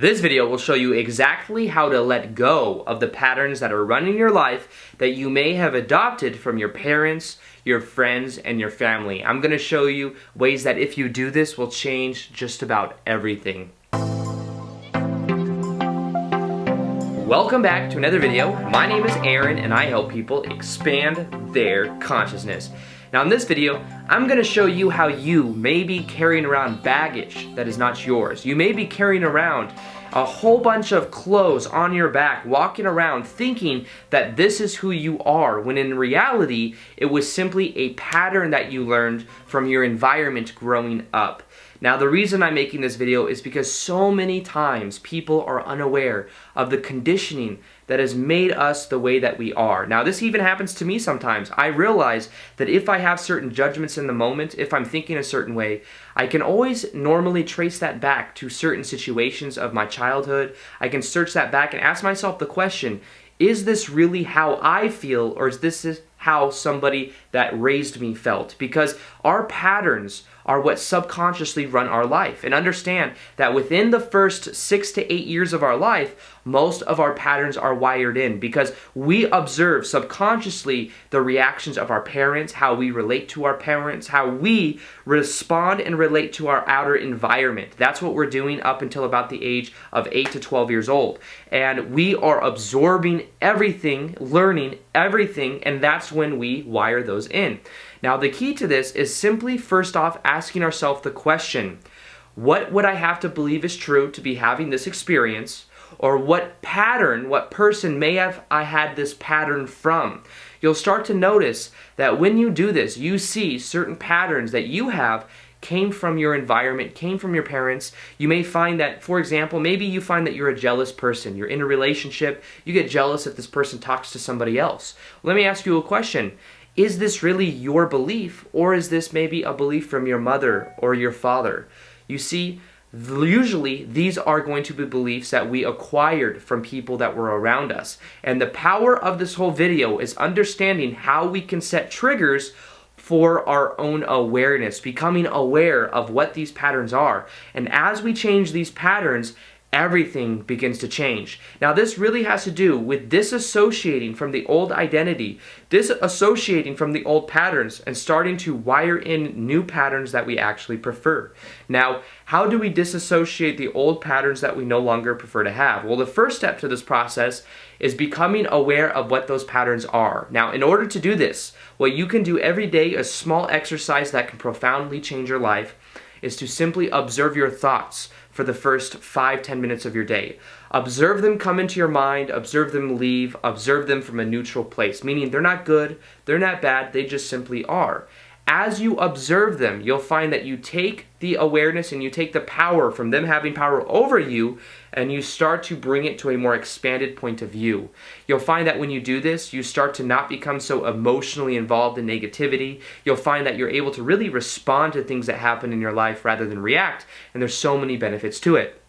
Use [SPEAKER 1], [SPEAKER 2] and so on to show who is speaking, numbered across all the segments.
[SPEAKER 1] This video will show you exactly how to let go of the patterns that are running your life that you may have adopted from your parents, your friends, and your family. I'm going to show you ways that if you do this will change just about everything. Welcome back to another video. My name is Aaron and I help people expand their consciousness. Now in this video, I'm going to show you how you may be carrying around baggage that is not yours. You may be carrying around a whole bunch of clothes on your back, walking around thinking that this is who you are, when in reality, it was simply a pattern that you learned from your environment growing up. Now the reason I'm making this video is because so many times people are unaware of the conditioning that has made us the way that we are. Now this even happens to me sometimes. I realize that if I have certain judgments in the moment, if I'm thinking a certain way, I can always normally trace that back to certain situations of my childhood. I can search that back and ask myself the question, is this really how I feel, or is this how somebody that raised me felt? Because our patterns are what subconsciously run our life. And understand that within the first 6 to 8 years of our life, most of our patterns are wired in because we observe subconsciously the reactions of our parents, how we relate to our parents, how we respond and relate to our outer environment. That's what we're doing up until about the age of 8 to 12 years old. And we are absorbing everything, learning everything, and that's when we wire those in. Now the key to this is simply first off asking ourselves the question, what would I have to believe is true to be having this experience? Or what pattern, what person may have I had this pattern from? You'll start to notice that when you do this, you see certain patterns that you have came from your environment, came from your parents. You may find that, for example, maybe you find that you're a jealous person. You're in a relationship, you get jealous if this person talks to somebody else. Let me ask you a question. Is this really your belief, or is this maybe a belief from your mother or your father? You see, usually these are going to be beliefs that we acquired from people that were around us. And the power of this whole video is understanding how we can set triggers for our own awareness, becoming aware of what these patterns are. And as we change these patterns, everything begins to change. Now this really has to do with disassociating from the old identity, disassociating from the old patterns, and starting to wire in new patterns that we actually prefer. Now, how do we disassociate the old patterns that we no longer prefer to have? Well, the first step to this process is becoming aware of what those patterns are. Now, in order to do this, what you can do every day, a small exercise that can profoundly change your life, is to simply observe your thoughts for the first 5-10 minutes of your day. Observe them come into your mind, observe them leave, observe them from a neutral place, meaning they're not good, they're not bad, they just simply are. As you observe them, you'll find that you take the awareness and you take the power from them having power over you, and you start to bring it to a more expanded point of view. You'll find that when you do this, you start to not become so emotionally involved in negativity. You'll find that you're able to really respond to things that happen in your life rather than react, and there's so many benefits to it.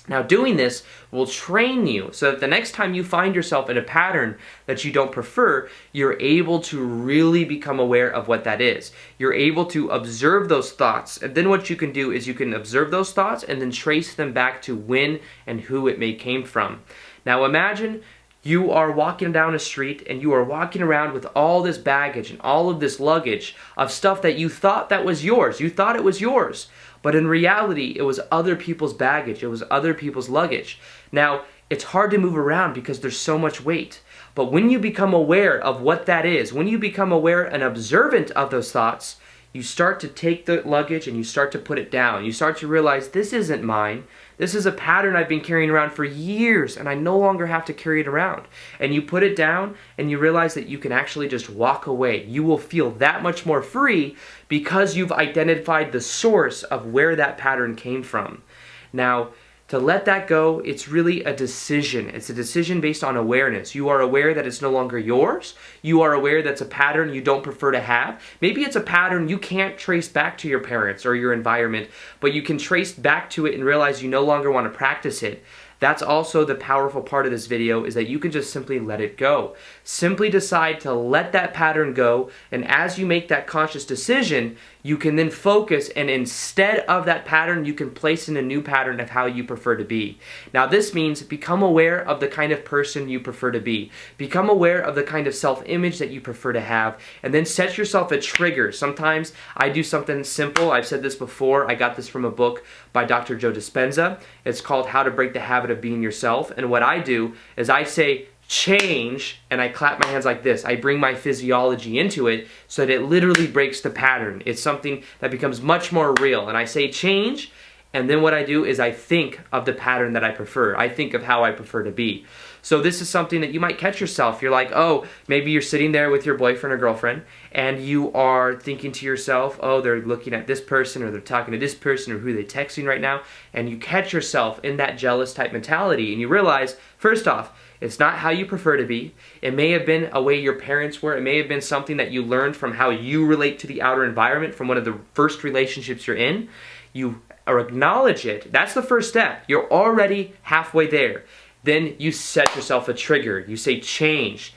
[SPEAKER 1] Now doing this will train you so that the next time you find yourself in a pattern that you don't prefer, you're able to really become aware of what that is. You're able to observe those thoughts, and then what you can do is you can observe those thoughts and then trace them back to when and who it may came from. Now imagine you are walking down a street and you are walking around with all this baggage and all of this luggage of stuff that you thought that was yours. You thought it was yours. But in reality, it was other people's baggage. It was other people's luggage. Now, it's hard to move around because there's so much weight. But when you become aware of what that is, when you become aware and observant of those thoughts, you start to take the luggage and you start to put it down. You start to realize this isn't mine. This is a pattern I've been carrying around for years and I no longer have to carry it around. And you put it down and you realize that you can actually just walk away. You will feel that much more free because you've identified the source of where that pattern came from. Now, to let that go, it's really a decision. It's a decision based on awareness. You are aware that it's no longer yours. You are aware that's a pattern you don't prefer to have. Maybe it's a pattern you can't trace back to your parents or your environment, but you can trace back to it and realize you no longer want to practice it. That's also the powerful part of this video, is that you can just simply let it go. Simply decide to let that pattern go, and as you make that conscious decision, you can then focus, and instead of that pattern, you can place in a new pattern of how you prefer to be. Now this means become aware of the kind of person you prefer to be. Become aware of the kind of self-image that you prefer to have, and then set yourself a trigger. Sometimes I do something simple. I've said this before. I got this from a book by Dr. Joe Dispenza. It's called How to Break the Habit of Being Yourself. And what I do is I say, change, and I clap my hands like this. I bring my physiology into it so that it literally breaks the pattern. It's something that becomes much more real. And I say change, and then what I do is I think of the pattern that I prefer. I think of how I prefer to be. So this is something that you might catch yourself. You're like, oh, maybe you're sitting there with your boyfriend or girlfriend, and you are thinking to yourself, oh, they're looking at this person, or they're talking to this person, or who they're texting right now, and you catch yourself in that jealous type mentality, and you realize, first off, it's not how you prefer to be. It may have been a way your parents were. It may have been something that you learned from how you relate to the outer environment from one of the first relationships you're in. You acknowledge it. That's the first step. You're already halfway there. Then you set yourself a trigger. You say change.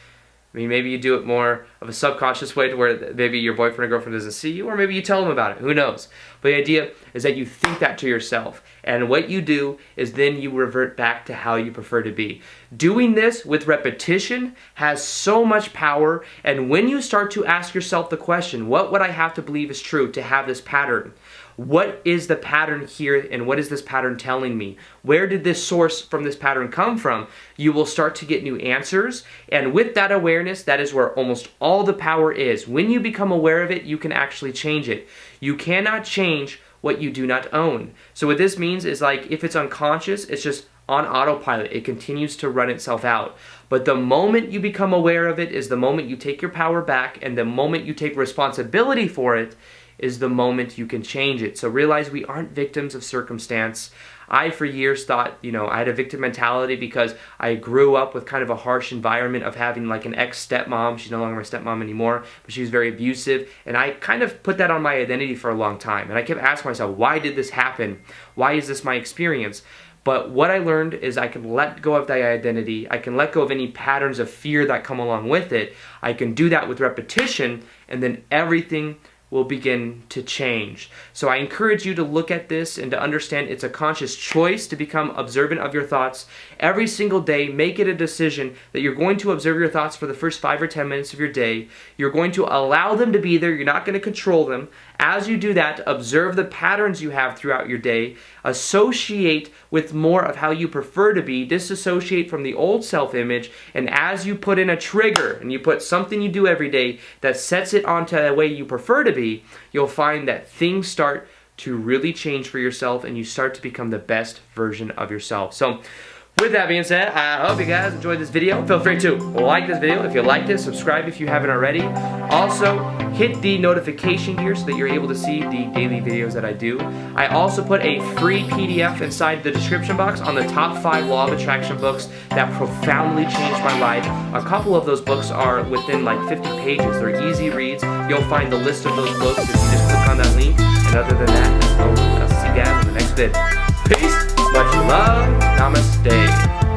[SPEAKER 1] I mean, maybe you do it more of a subconscious way to where maybe your boyfriend or girlfriend doesn't see you, or maybe you tell them about it. Who knows? But the idea is that you think that to yourself. And what you do is then you revert back to how you prefer to be. Doing this with repetition has so much power. And when you start to ask yourself the question, what would I have to believe is true to have this pattern? What is the pattern here, and what is this pattern telling me? Where did this source from this pattern come from? You will start to get new answers, and with that awareness, that is where almost all the power is. When you become aware of it, you can actually change it. You cannot change what you do not own. So what this means is, like, if it's unconscious, it's just on autopilot. It continues to run itself out. But the moment you become aware of it is the moment you take your power back, and the moment you take responsibility for it is the moment you can change it. So realize we aren't victims of circumstance. I, for years, thought, I had a victim mentality because I grew up with kind of a harsh environment of having like an ex-stepmom. She's no longer my stepmom anymore, but she was very abusive. And I kind of put that on my identity for a long time. And I kept asking myself, why did this happen? Why is this my experience? But what I learned is I can let go of that identity. I can let go of any patterns of fear that come along with it. I can do that with repetition, and then everything will begin to change. So I encourage you to look at this and to understand it's a conscious choice to become observant of your thoughts. Every single day, make it a decision that you're going to observe your thoughts for the first 5 or 10 minutes of your day. You're going to allow them to be there. You're not going to control them. As you do that, observe the patterns you have throughout your day. Associate with more of how you prefer to be. Disassociate from the old self-image. And as you put in a trigger and you put something you do every day that sets it onto the way you prefer to be, you'll find that things start to really change for yourself, and you start to become the best version of yourself. So with that being said, I hope you guys enjoyed this video. Feel free to like this video if you liked it, subscribe if you haven't already. Also, hit the notification here so that you're able to see the daily videos that I do. I also put a free PDF inside the description box on the top 5 Law of Attraction books that profoundly changed my life. A couple of those books are within like 50 pages. They're easy reads. You'll find the list of those books if you just click on that link. And other than that, I'll see you guys in the next vid. Peace, much love, namaste.